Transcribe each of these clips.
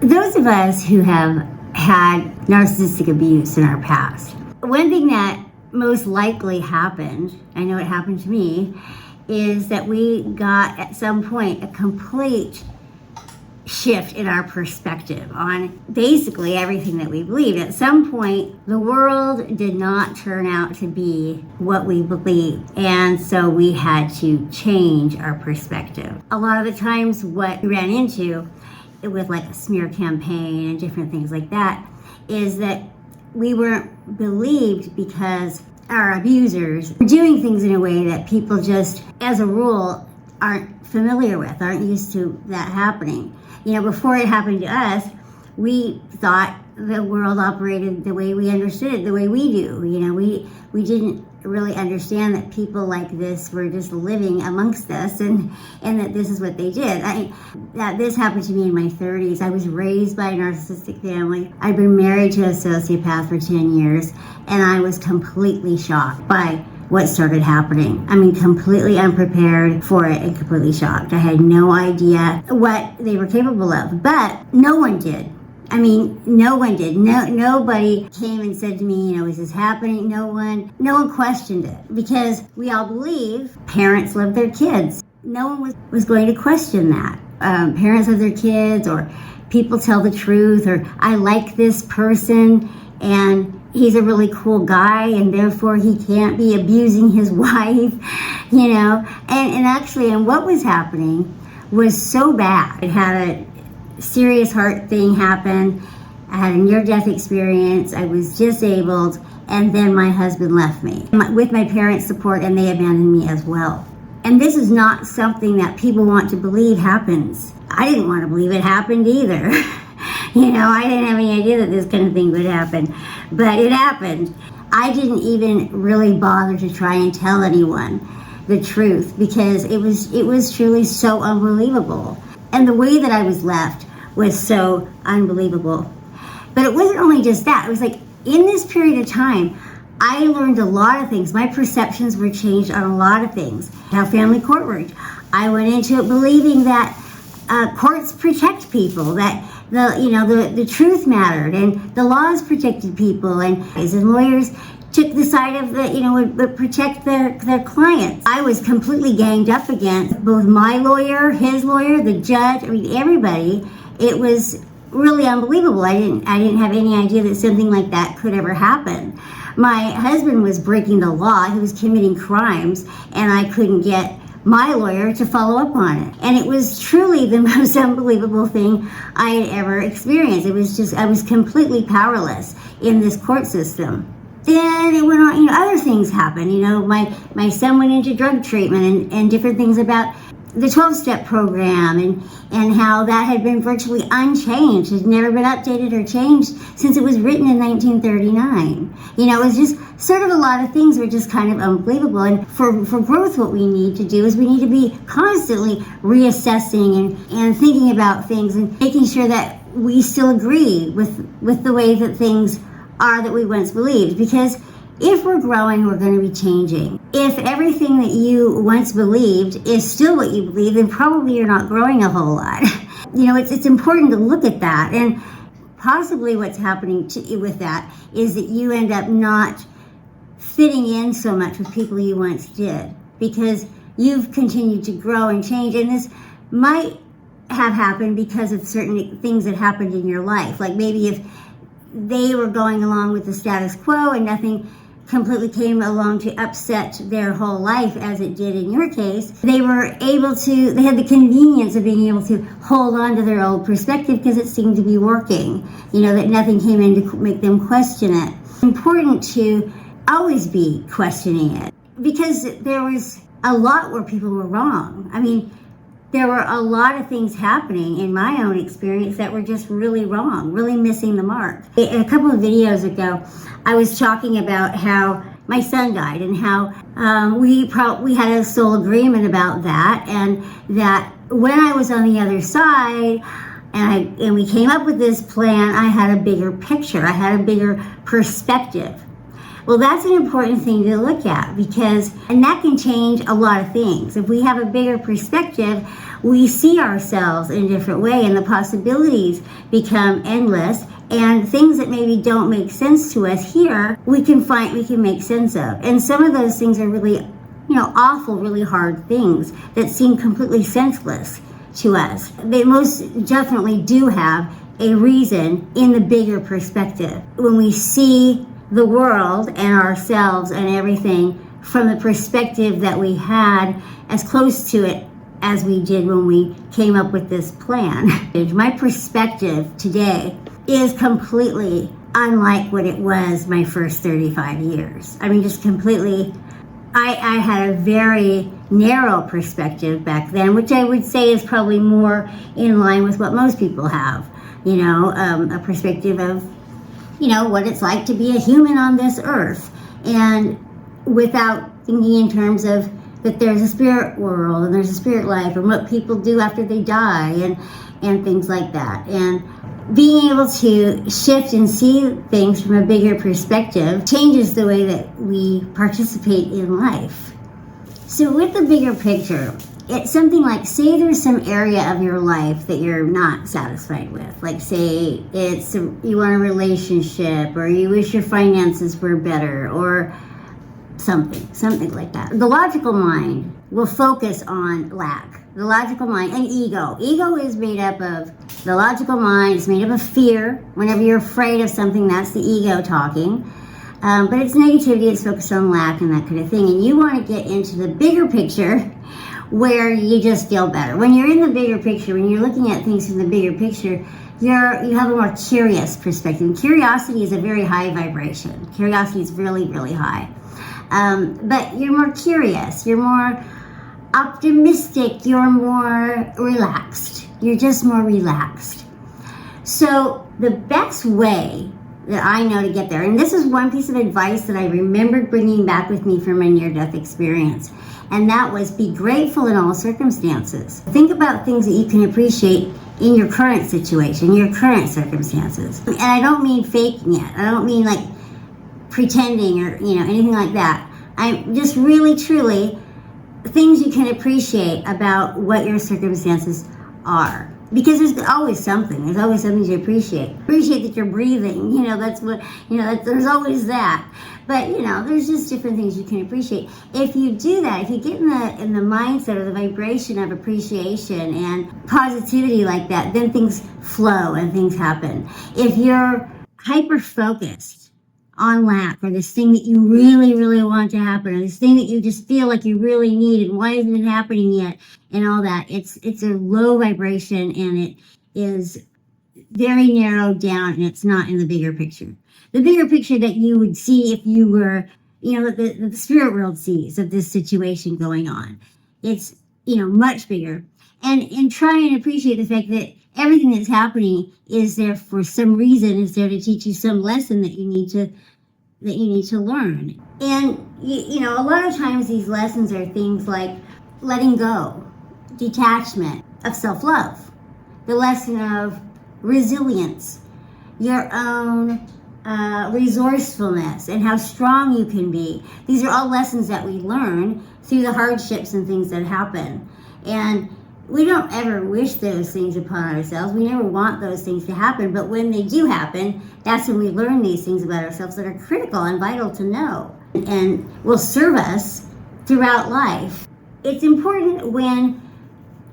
Those of us who have had narcissistic abuse in our past, one thing that most likely happened, I know it happened to me, is that we got at some point a complete shift in our perspective on basically everything that we believed. At some point, the world did not turn out to be what we believed, and so we had to change our perspective. A lot of the times what we ran into with like a smear campaign and different things like that is that we weren't believed because our abusers were doing things in a way that people just, as a rule, aren't familiar with, aren't used to that happening. You know, before it happened to us, we thought the world operated the way we understood it, the way we do. You know, we didn't really understand that people like this were just living amongst us and that this is what they did. This happened to me in my 30s. I was raised by a narcissistic family. I'd been married to a sociopath for 10 years, and I was completely shocked by what started happening. I mean, completely unprepared for it and completely shocked. I had no idea what they were capable of, but no one did. I mean, no one did. Nobody came and said to me, you know, is this happening? No one questioned it, because we all believe parents love their kids. No one was going to question that. Parents love their kids, or people tell the truth, or I like this person and he's a really cool guy and therefore he can't be abusing his wife, you know. And what was happening was so bad. It had a serious heart thing happen. I had a near-death experience. I was disabled, and then my husband left me with my parents' support, and they abandoned me as well. And this is not something that people want to believe happens. I didn't want to believe it happened either. You know, I didn't have any idea that this kind of thing would happen, but it happened. I didn't even really bother to try and tell anyone the truth, because it was truly so unbelievable. And the way that I was left was so unbelievable. But it wasn't only just that. It was like, in this period of time, I learned a lot of things. My perceptions were changed on a lot of things. How family court worked. I went into it believing that courts protect people, that the truth mattered, and the laws protected people, and lawyers took the side of would protect their clients. I was completely ganged up against both my lawyer, his lawyer, the judge, I mean, everybody. It was really unbelievable. I didn't have any idea that something like that could ever happen. My husband was breaking the law. He was committing crimes, and I couldn't get my lawyer to follow up on it. And it was truly the most unbelievable thing I had ever experienced. I was completely powerless in this court system. Then it went on, other things happened. My son went into drug treatment and different things about the 12-step program and how that had been virtually unchanged, had never been updated or changed since it was written in 1939. It was just sort of a lot of things were just kind of unbelievable. And for growth, what we need to do is we need to be constantly reassessing and thinking about things and making sure that we still agree with the way that things are that we once believed. Because if we're growing, we're going to be changing. If everything that you once believed is still what you believe, then probably you're not growing a whole lot. It's important to look at that. And possibly what's happening with that is that you end up not fitting in so much with people you once did, because you've continued to grow and change. And this might have happened because of certain things that happened in your life. Like maybe if they were going along with the status quo and nothing completely came along to upset their whole life as it did in your case, they had the convenience of being able to hold on to their old perspective because it seemed to be working, that nothing came in to make them question it. It's important to always be questioning it, because there was a lot where people were wrong. I mean, there were a lot of things happening in my own experience that were just really wrong, really missing the mark. A couple of videos ago, I was talking about how my son died and how we had a soul agreement about that, and that when I was on the other side and we came up with this plan, I had a bigger picture. I had a bigger perspective. Well, that's an important thing to look at and that can change a lot of things. If we have a bigger perspective, we see ourselves in a different way, and the possibilities become endless, and things that maybe don't make sense to us here, we can make sense of. And some of those things are really, awful, really hard things that seem completely senseless to us. They most definitely do have a reason in the bigger perspective. When we see the world and ourselves and everything from the perspective that we had, as close to it as we did when we came up with this plan. My perspective today is completely unlike what it was my first 35 years. I mean, just completely. I had a very narrow perspective back then, which I would say is probably more in line with what most people have. A perspective of, what it's like to be a human on this earth, and without thinking in terms of that there's a spirit world and there's a spirit life and what people do after they die and things like that. And being able to shift and see things from a bigger perspective changes the way that we participate in life. So with the bigger picture, it's something like, say there's some area of your life that you're not satisfied with. Like, say you want a relationship, or you wish your finances were better, or something like that. The logical mind will focus on lack. The logical mind and ego. Ego is made up of the logical mind. It's made up of fear. Whenever you're afraid of something, that's the ego talking. But it's negativity. It's focused on lack and that kind of thing. And you want to get into the bigger picture where you just feel better. When you're in the bigger picture, when you're looking at things from the bigger picture, you have a more curious perspective. Curiosity is a very high vibration. Curiosity is really, really high. But you're more curious, you're more optimistic, you're more relaxed. You're just more relaxed. So the best way that I know to get there, and this is one piece of advice that I remembered bringing back with me from my near-death experience, and that was be grateful in all circumstances. Think about things that you can appreciate in your current situation, your current circumstances. And I don't mean faking it. I don't mean like pretending or anything like that. I'm just really truly things you can appreciate about what your circumstances are, because there's always something to appreciate that you're breathing. That's what there's always that. But there's just different things you can appreciate. If you do that, if you get in the mindset or the vibration of appreciation and positivity like that, then things flow and things happen. If you're hyper focused on lack, or this thing that you really, really want to happen, or this thing that you just feel like you really need, and why isn't it happening yet, and all that, it's a low vibration, and it is very narrowed down, and it's not in the bigger picture. The bigger picture that you would see if you were, the spirit world sees of this situation going on. It's, much bigger. And try and appreciate the fact that everything that's happening is there for some reason. It's there to teach you some lesson that you need to learn. And a lot of times these lessons are things like letting go, detachment, of self-love, the lesson of resilience, your own resourcefulness, and how strong you can be. These are all lessons that we learn through the hardships and things that happen. And we don't ever wish those things upon ourselves. We never want those things to happen. But when they do happen, that's when we learn these things about ourselves that are critical and vital to know and will serve us throughout life. It's important when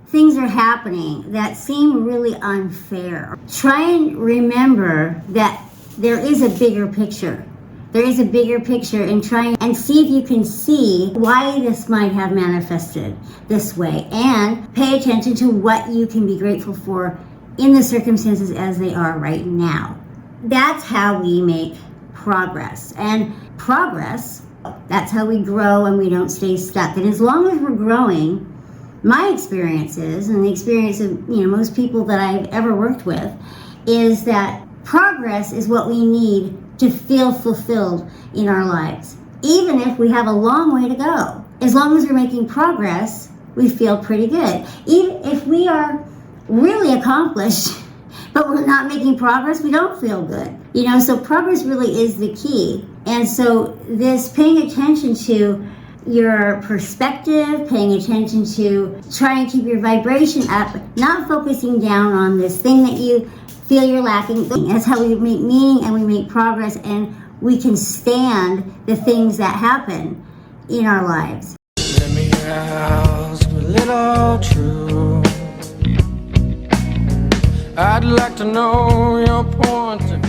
things are happening that seem really unfair. Try and remember that there is a bigger picture. There is a bigger picture, and try and see if you can see why this might have manifested this way, and pay attention to what you can be grateful for in the circumstances as they are right now. That's how we make progress. And progress, that's how we grow and we don't stay stuck. And as long as we're growing, my experiences and the experience of most people that I've ever worked with is that progress is what we need to feel fulfilled in our lives. Even if we have a long way to go, as long as we're making progress, we feel pretty good. Even if we are really accomplished but we're not making progress, we don't feel good. So progress really is the key. And so this paying attention to your perspective, paying attention to try and keep your vibration up, not focusing down on this thing that you feel you're lacking. That's how we make meaning and we make progress, and we can stand the things that happen in our lives. Let me ask a little truth. I'd like to know your point of